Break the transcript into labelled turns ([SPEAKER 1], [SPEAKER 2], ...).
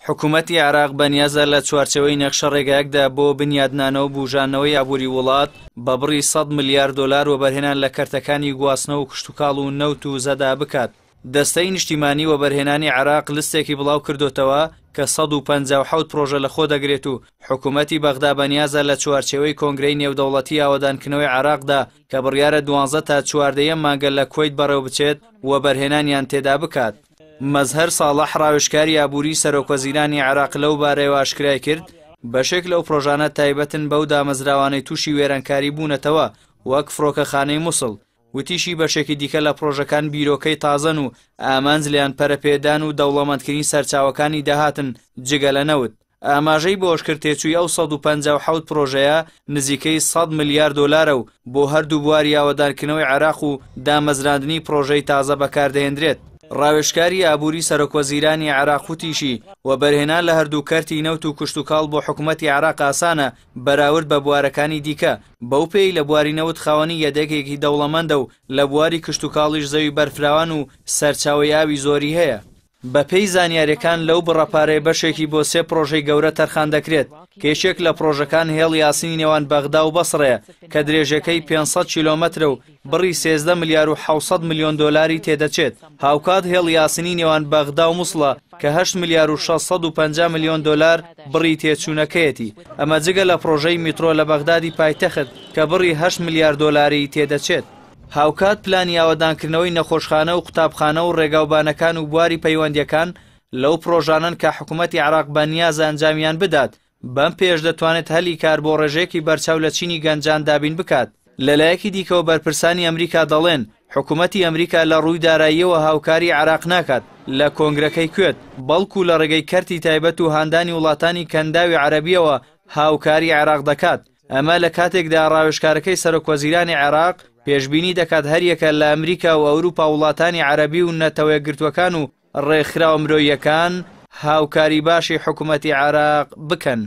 [SPEAKER 1] حکوومەتی عێراق بەنیازە لە چوارچەوەی نەخشە ڕێگایەکدا بۆ بنیادنانەوە بوژانەوەی ئابووری وڵات بە بڕی 100 ملیار دۆلار وەبەرهێنان لە کەرتەکانی گواستنەوە و کشتوکاڵ و نەوت و زەدا بکات. دەستەی نیشتیمانی وەبەرهێنانی عێراق لستێکی بڵاو کردوتەوە کە 157 پرۆژە لە خۆ دەگرێت و حکوومەتی بەغدا بەنیازە لە چوارچەوەی کۆنگرەی نێودەوڵەتی ئاوادانکردنەوەی عێراقدا کە بڕیارە 12 تا 14 مانگە لە کۆیت بەڕێوە بچێت وەبەرهێنانیان تێدا بکات. مەزهەر ساڵح ڕاوێژکاری ئابووری سەرۆکوەزیرانی عێراق لەو بارەیەوە ئاشکرای کرد بەشێک لەو پرۆژانە تایبەتن بەو دامەزراوانەی تووشی وێرانکاری بوونەتەوە وەک فڕۆکەخانەی مووسڵ. وتیشی بەشێکی دیکە لە پرۆژەکان بیرۆکەی تازەن و ئامانج لیان پەرەپێدان و دەوڵەمەندکردنی سەرچاوەکانی داهاتن جگە لە نەوت. ئاماژەی بۆ ئۆشکرد تێچووی ئەو 157 پرۆژەیە نزیکەی 100 ملیار دۆلارە و بۆ هەردوو بواری ئاوادانکردنەوەی عێراق و دامەزراندنی پرۆژەی تازە بەکاردەهێنرێت. ڕاوێژکاری ئابووری سەرۆکوەزیرانی عێراق وتیشی وەبەرهێنان لە هەردوو کەرتی نەوت و کشتوکاڵ بۆ حکوومەتی عێراق ئاسانە بەراورد بە بوارەکانی دیکە. بەو پێی لە بواری نەوت خاوەنی یەدەگێکی دەوڵەمەندە و لە بواری کشتوکاڵیش زەوی بەرفراوان و سەرچاوەی ئاوی زۆری هەیە. بەپێی زانیاریەکان لەو بڕەپارەی بەشێکی بۆ 3 پرۆژەی گەورە تەرخان دەکرێت. کێشێک لە پرۆژەکان هێڵ یاسینی نێوان بەغدا و بەسڕەیە کە درێژەکەی 500 کیلۆمەترە و بڕی 13 ملیار و 700 میلیۆن دۆلاری تێدەچێت. هاوکات هێڵ یاسینی نێوان بەغدا و مووسڵە کە 8 ملیار و 650 میلیۆن دۆلار بڕی تێچوونەکەیەتی. ئەمە جگە لە پرۆژەی میترۆ لە بەغدادی پایتەخت کە بڕی 8 ملیار دۆلاری تێدەچێت. هاوکات پلانی ئاوادانکردنەوەی نەخۆشخانە و قوتابخانە و ڕێگاوبانەکان و بواری پەیوەندیەکان لەو پرۆژانن کە حکوومەتی عێراق بەنیازە ئەنجامیان بدات. بەم پێش دەتوانێت هەلی کار بۆ ڕێژەیەکی بەرچاو لە چینی گەنجان دابین بکات. لەلایەکی دیکەوە بەرپرسانی ئەمریکا دەڵێن حکوومەتی ئەمریکا لە ڕووی داراییەوە هاوکاری عێراق ناکات لە کۆنگرەکەی کوێت بەڵکو لە ڕێگەی کەرتی تایبەت و هاندانی وڵاتانی کەنداوی عەرەبیەوە هاوکاری عێراق دەکات. ئەمە لە کاتێکدا ڕاوێژکارەکەی سەرۆکوەزیرانی عێراق پێشبینی دەکات هەریەکە لە ئەمریکا و ئەوروپا وڵاتانی عەرەبی و نەتەوە گرتوەکان و ڕێکخراوە مرۆییەکان هاوکاری باشی حکوومەتی عێراق بکەن.